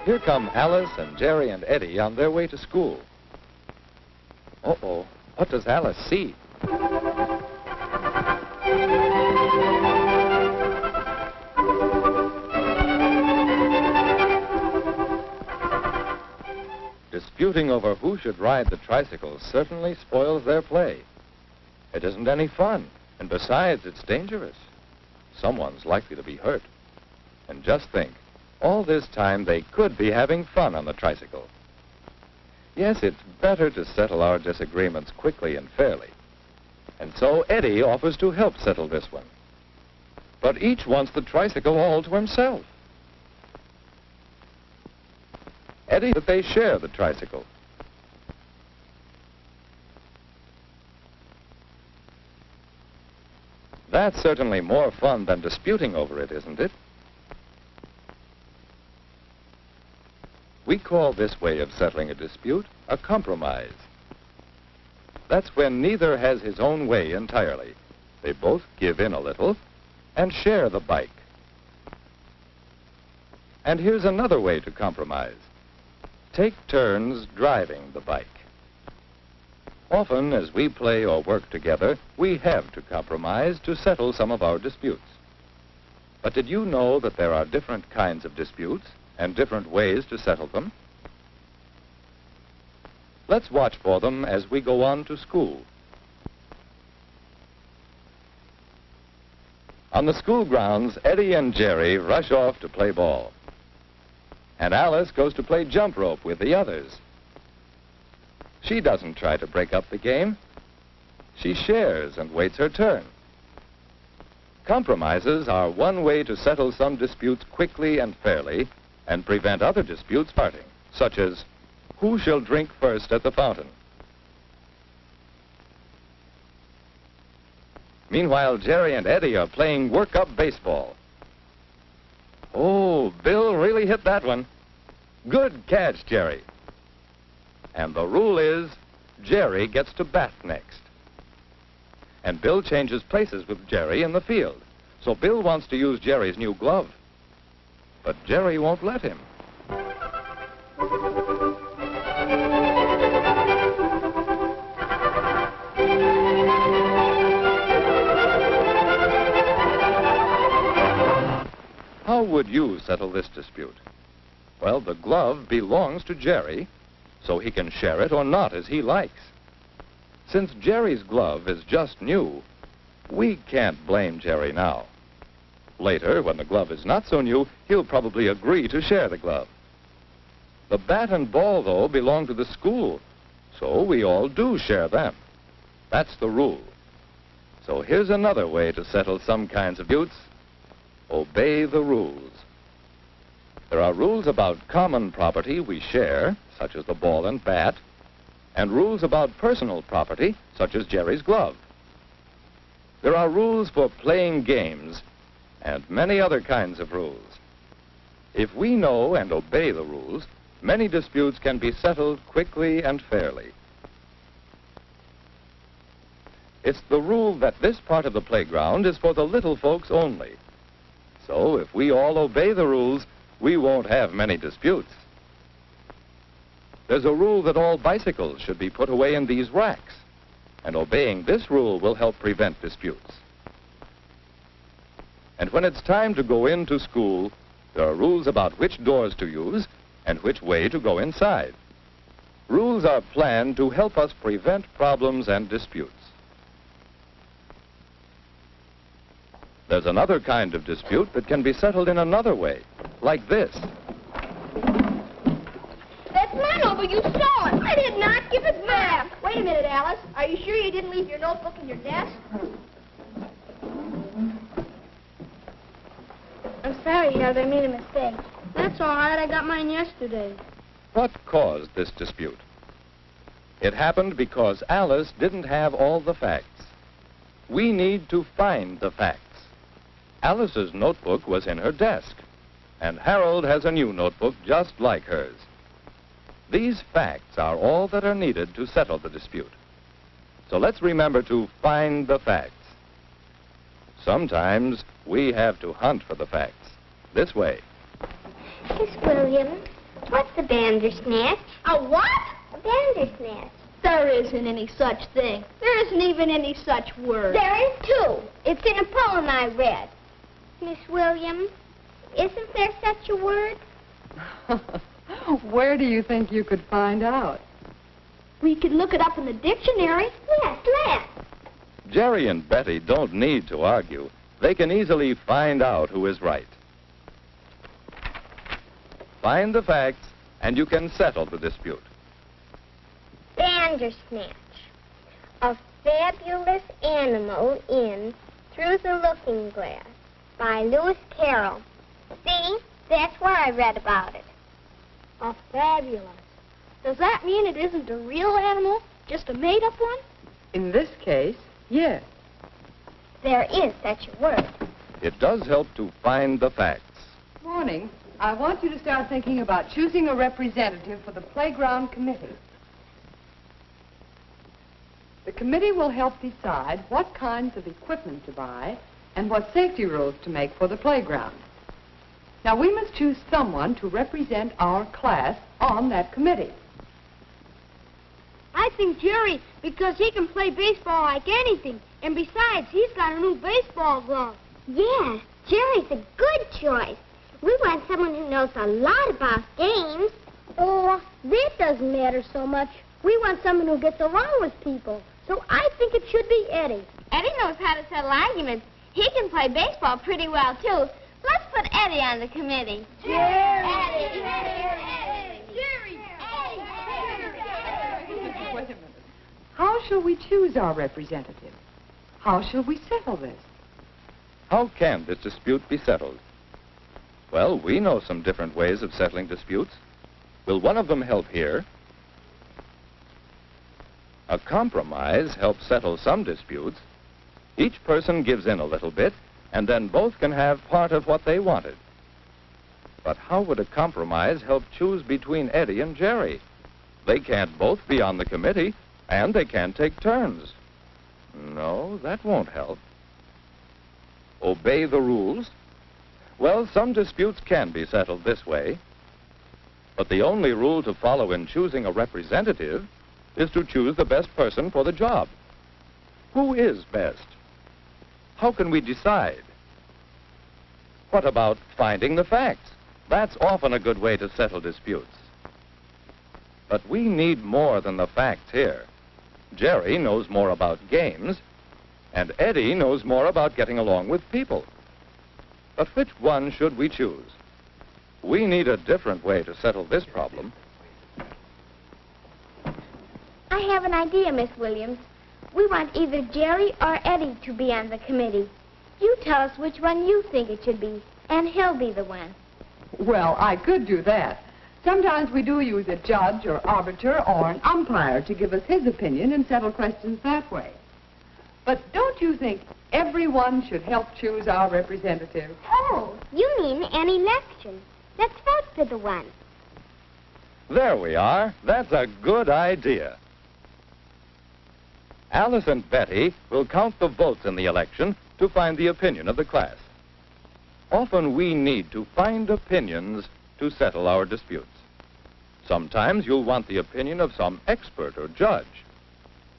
Here come Alice and Jerry and Eddie on their way to school. Uh-oh, what does Alice see? Disputing over who should ride the tricycle certainly spoils their play. It isn't any fun, and besides, it's dangerous. Someone's likely to be hurt. And just think, all this time they could be having fun on the tricycle. Yes, it's better to settle our disagreements quickly and fairly. And so Eddie offers to help settle this one. But each wants the tricycle all to himself. Eddie, that they share the tricycle. That's certainly more fun than disputing over it, isn't it? We call this way of settling a dispute a compromise. That's when neither has his own way entirely. They both give in a little and share the bike. And here's another way to compromise. Take turns driving the bike. Often, as we play or work together, we have to compromise to settle some of our disputes. But did you know that there are different kinds of disputes and different ways to settle them? Let's watch for them as we go on to school. On the school grounds, Eddie and Jerry rush off to play ball. And Alice goes to play jump rope with the others. She doesn't try to break up the game. She shares and waits her turn. Compromises are one way to settle some disputes quickly and fairly and prevent other disputes starting, such as who shall drink first at the fountain. Meanwhile, Jerry and Eddie are playing work-up baseball. Oh, Bill really hit that one. Good catch, Jerry. And the rule is, Jerry gets to bat next. And Bill changes places with Jerry in the field. So Bill wants to use Jerry's new glove. But Jerry won't let him. How would you settle this dispute? Well, the glove belongs to Jerry, so he can share it or not as he likes. Since Jerry's glove is just new, we can't blame Jerry now. Later, when the glove is not so new, he'll probably agree to share the glove. The bat and ball, though, belong to the school, so we all do share them. That's the rule. So here's another way to settle some kinds of disputes. Obey the rules. There are rules about common property we share, such as the ball and bat, and rules about personal property, such as Jerry's glove. There are rules for playing games, and many other kinds of rules. If we know and obey the rules, many disputes can be settled quickly and fairly. It's the rule that this part of the playground is for the little folks only. So if we all obey the rules, we won't have many disputes. There's a rule that all bicycles should be put away in these racks, and obeying this rule will help prevent disputes. And when it's time to go into school, there are rules about which doors to use and which way to go inside. Rules are planned to help us prevent problems and disputes. There's another kind of dispute that can be settled in another way, like this. That's my notebook. You stole it. I did not give it back. Wait a minute, Alice. Are you sure you didn't leave your notebook in your desk? I'm sorry, Harold. I made a mistake. That's all right. I got mine yesterday. What caused this dispute? It happened because Alice didn't have all the facts. We need to find the facts. Alice's notebook was in her desk, and Harold has a new notebook just like hers. These facts are all that are needed to settle the dispute. So let's remember to find the facts. Sometimes we have to hunt for the facts. This way. Miss Williams, What's a bandersnatch? A what? A bandersnatch. There isn't any such thing. There isn't even any such word. There is too. It's in a poem I read. Miss Williams, isn't there such a word? Where do you think you could find out? We could look it up in the dictionary. Yes, let's. Jerry and Betty don't need to argue. They can easily find out who is right. Find the facts, and you can settle the dispute. Bandersnatch. A fabulous animal in Through the Looking Glass by Lewis Carroll. See? That's where I read about it. A fabulous. Does that mean it isn't a real animal, just a made-up one? In this case, yes. There is such a word. It does help to find the facts. Morning. I want you to start thinking about choosing a representative for the playground committee. The committee will help decide what kinds of equipment to buy and what safety rules to make for the playground. Now, we must choose someone to represent our class on that committee. I think Jerry, because he can play baseball like anything. And besides, he's got a new baseball glove. Yeah, Jerry's a good choice. We want someone who knows a lot about games. Oh, that doesn't matter so much. We want someone who gets along with people. So I think it should be Eddie. Eddie knows how to settle arguments. He can play baseball pretty well, too. Let's put Eddie on the committee. Jerry! Eddie! Jerry! Wait a minute. How shall we choose our representative? How shall we settle this? How can this dispute be settled? Well, we know some different ways of settling disputes. Will one of them help here? A compromise helps settle some disputes. Each person gives in a little bit, and then both can have part of what they wanted. But how would a compromise help choose between Eddie and Jerry? They can't both be on the committee, and they can't take turns. No, that won't help. Obey the rules? Well, some disputes can be settled this way. But the only rule to follow in choosing a representative is to choose the best person for the job. Who is best? How can we decide? What about finding the facts? That's often a good way to settle disputes. But we need more than the facts here. Jerry knows more about games, and Eddie knows more about getting along with people. But which one should we choose? We need a different way to settle this problem. I have an idea, Miss Williams. We want either Jerry or Eddie to be on the committee. You tell us which one you think it should be, and he'll be the one. Well, I could do that. Sometimes we do use a judge or arbiter or an umpire to give us his opinion and settle questions that way. But don't you think everyone should help choose our representative? Oh, you mean an election. Let's vote for the one. There we are. That's a good idea. Alice and Betty will count the votes in the election to find the opinion of the class. Often we need to find opinions to settle our disputes. Sometimes you'll want the opinion of some expert or judge.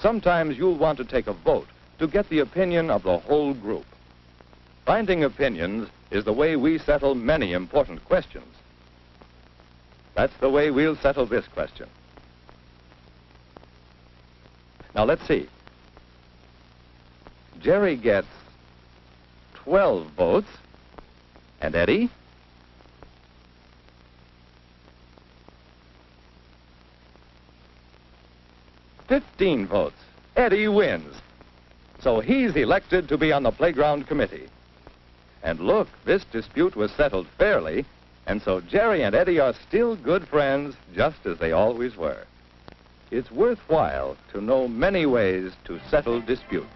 Sometimes you'll want to take a vote to get the opinion of the whole group. Finding opinions is the way we settle many important questions. That's the way we'll settle this question. Now, let's see. Jerry gets 12 votes, and Eddie? $15 votes. Eddie wins. So he's elected to be on the playground committee. And look, this dispute was settled fairly, and so Jerry and Eddie are still good friends, just as they always were. It's worthwhile to know many ways to settle disputes.